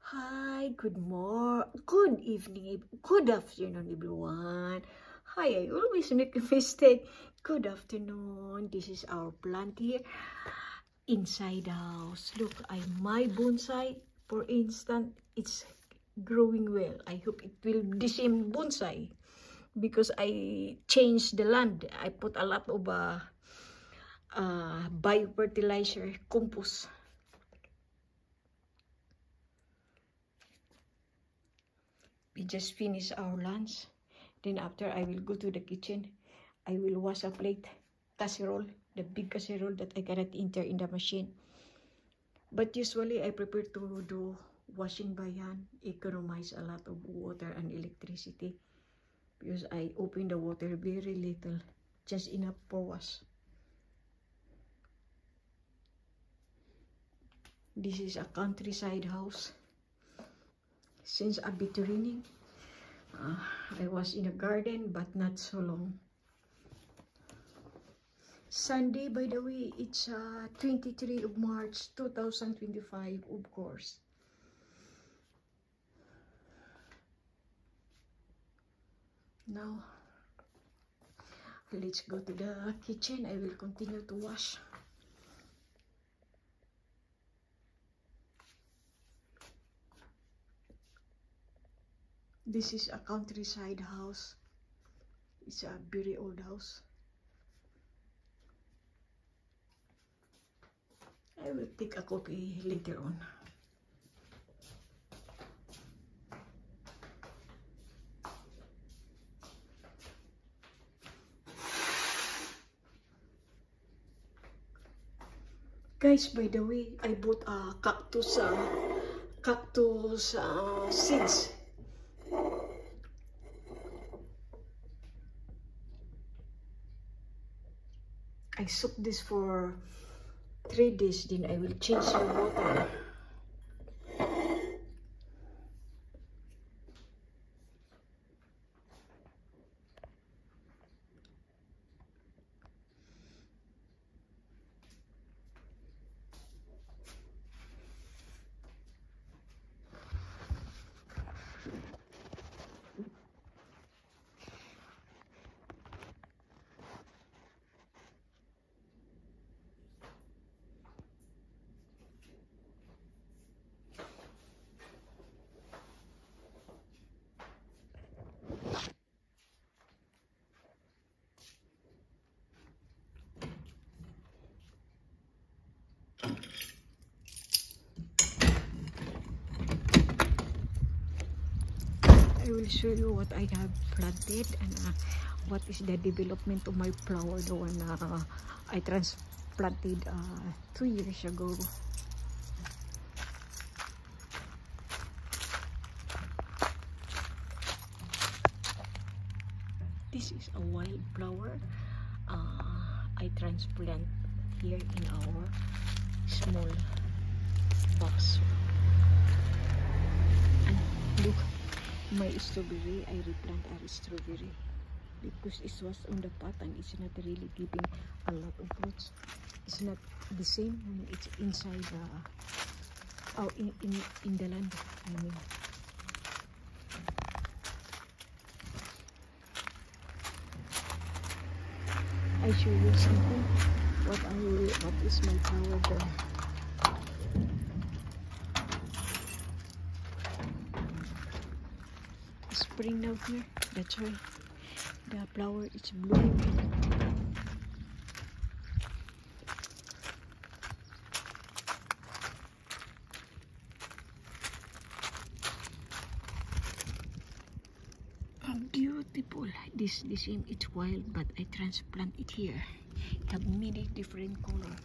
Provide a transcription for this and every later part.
Hi, good evening, good afternoon, everyone. Hi, I always make a mistake. Good afternoon. This is our plant here inside the house. Look, my bonsai, for instance, it's growing well. I hope it will be the same bonsai because I changed the land. I put a lot of biofertilizer, compost. We just finish our lunch. Then after, I will go to the kitchen. I will wash a plate, casserole, the big casserole that I cannot enter in the machine. But usually, I prefer to do washing by hand, economize a lot of water and electricity. Because I open the water very little, just enough for wash. This is a countryside house. Since a bit raining, I was in a garden, but not so long. Sunday, by the way, it's 23 of March 2025, of course. Now, let's go to the kitchen. I will continue to wash. This is a countryside house. It's a very old house. I will take a copy later on. Guys, by the way, I bought a cactus seeds. I soak this for 3 days, then I will change the water. I will show you what I have planted and what is the development of my flower, the one I transplanted 2 years ago. This is a wild flower. I transplant here in our small box. And look, my strawberry, I replant our strawberry because it was on the pot and it's not really giving a lot of fruits. It's not the same when it's inside in the land, I mean. I show you something. What is my flower there? Spring now here. That's why the flower is blooming. Beautiful. This same, it's wild, but I transplant it here. It have many different color.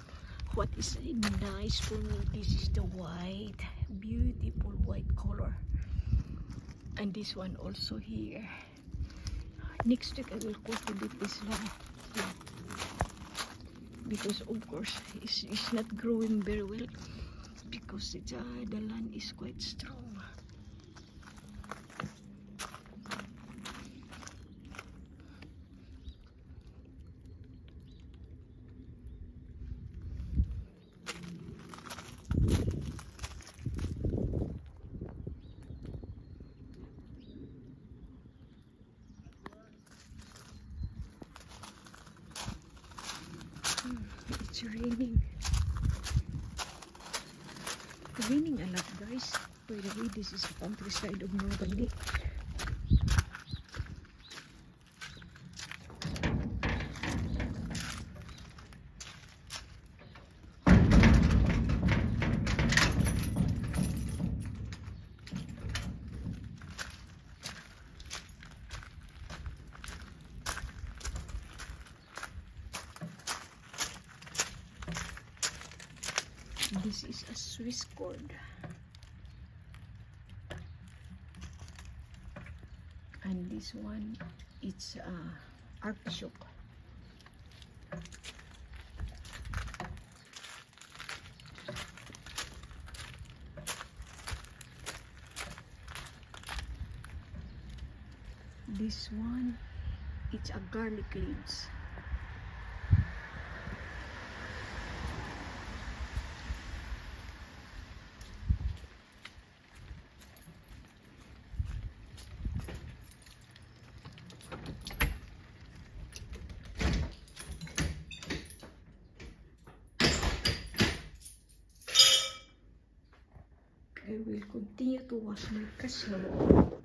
What is nice for me, this is the white, beautiful white color, and this one also here. Next week I will cultivate this land because of course it's not growing very well because the land is quite strong. It's raining. Raining a lot, guys. By the way, this is the countryside of Normandy. This is a Swiss chord. And this one, it's artichoke. This one, it's a garlic leaves. I will continue to wash my casserole.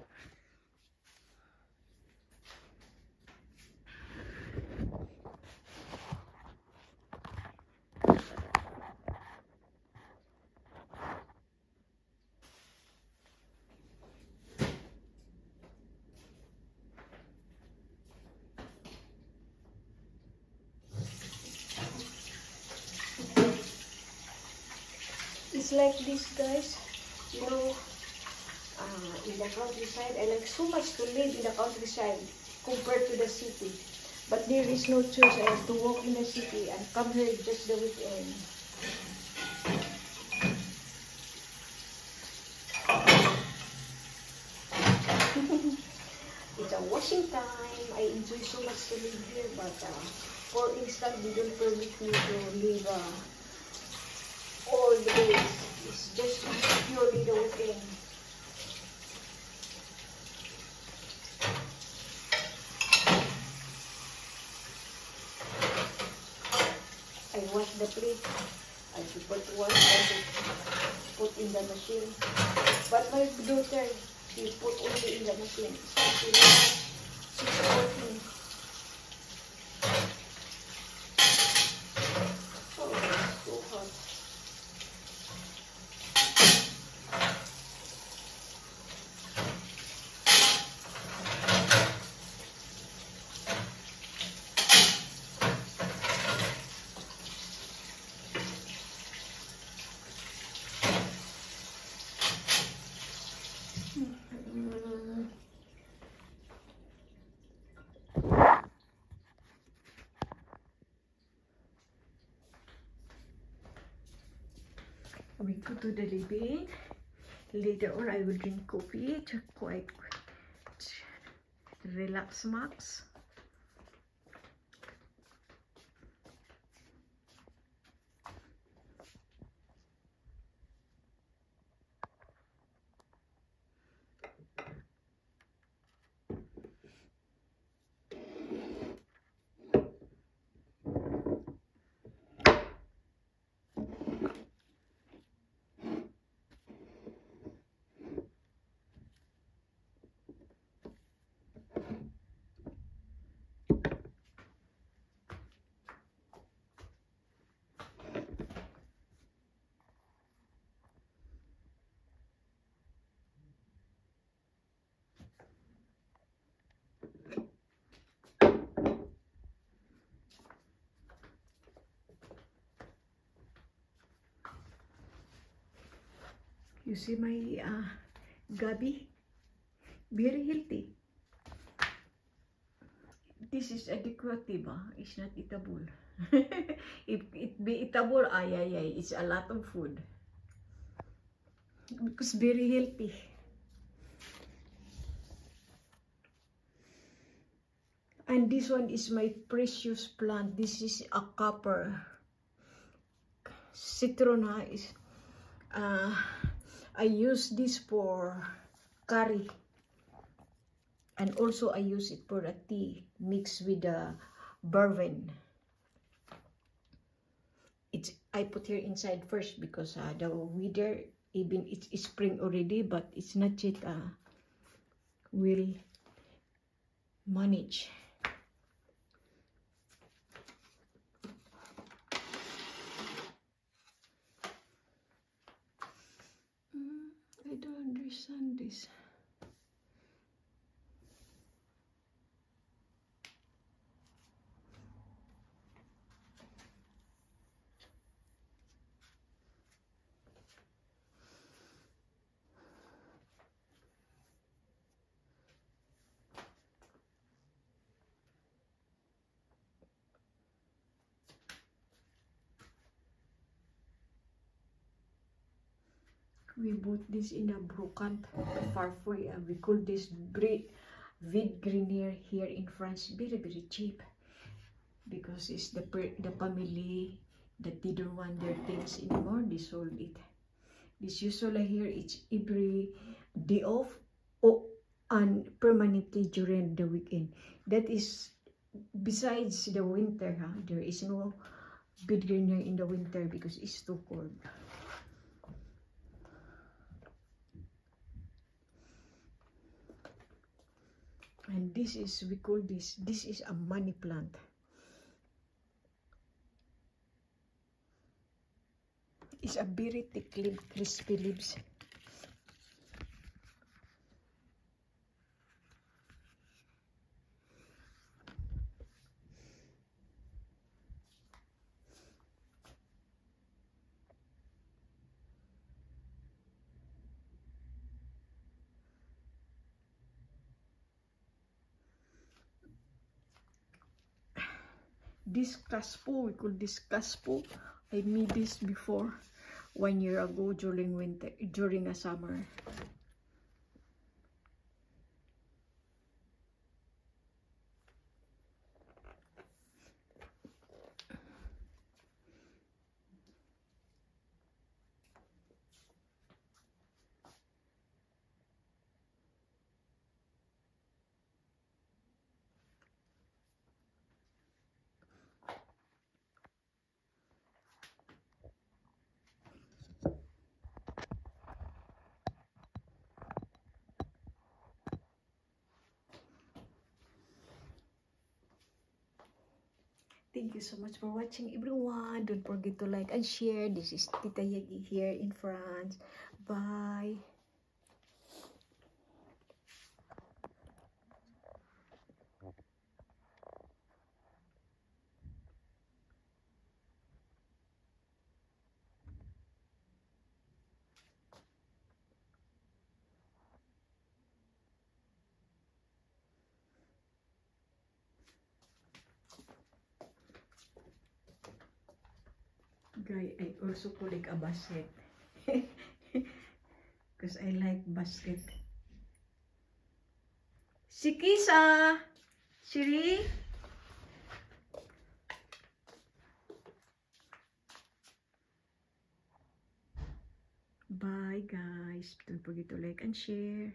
It's like this, guys. You know, in the countryside, I like so much to live in the countryside compared to the city. But there is no choice. I have to walk in the city and come here just the weekend. It's a washing time. I enjoy so much to live here, but for instance, they don't permit me to live all the days. It's just purely the weekend. I wash the plate. I put one and put in the machine. But my daughter, she put only in the machine. She's working. Oh, it's so hot. We go to the living. Later on, I will drink coffee to quite relax max. You see my gabi? Very healthy. This is adequate, diba? It's not eatable. If it be eatable, ay, it's a lot of food. Because very healthy. And this one is my precious plant. This is a copper. Citron is I use this for curry, and also I use it for the tea mixed with the bourbon. I put here inside first because the weather, even it's spring already, but it's not yet will manage. I don't understand this. We bought this in a Brocante, Farfoy. We call this Vide Grenier here in France. Very cheap because it's the family that didn't want their things anymore. They sold it. This usually here it's every day off and permanently during the weekend. That is besides the winter. There is no Vide Grenier in the winter because it's too cold. And this is, we call this is a money plant. It's a very thick leaf, crispy leaves. This caspo, we call this caspo. I made this before 1 year ago during winter, during a summer. Thank you so much for watching, everyone. Don't forget to like and share. This is Tita Yagi here in France. Bye. Guy, I also collect a basket. Because I like basket. Sikisa! Siri? Bye guys. Don't forget to like and share.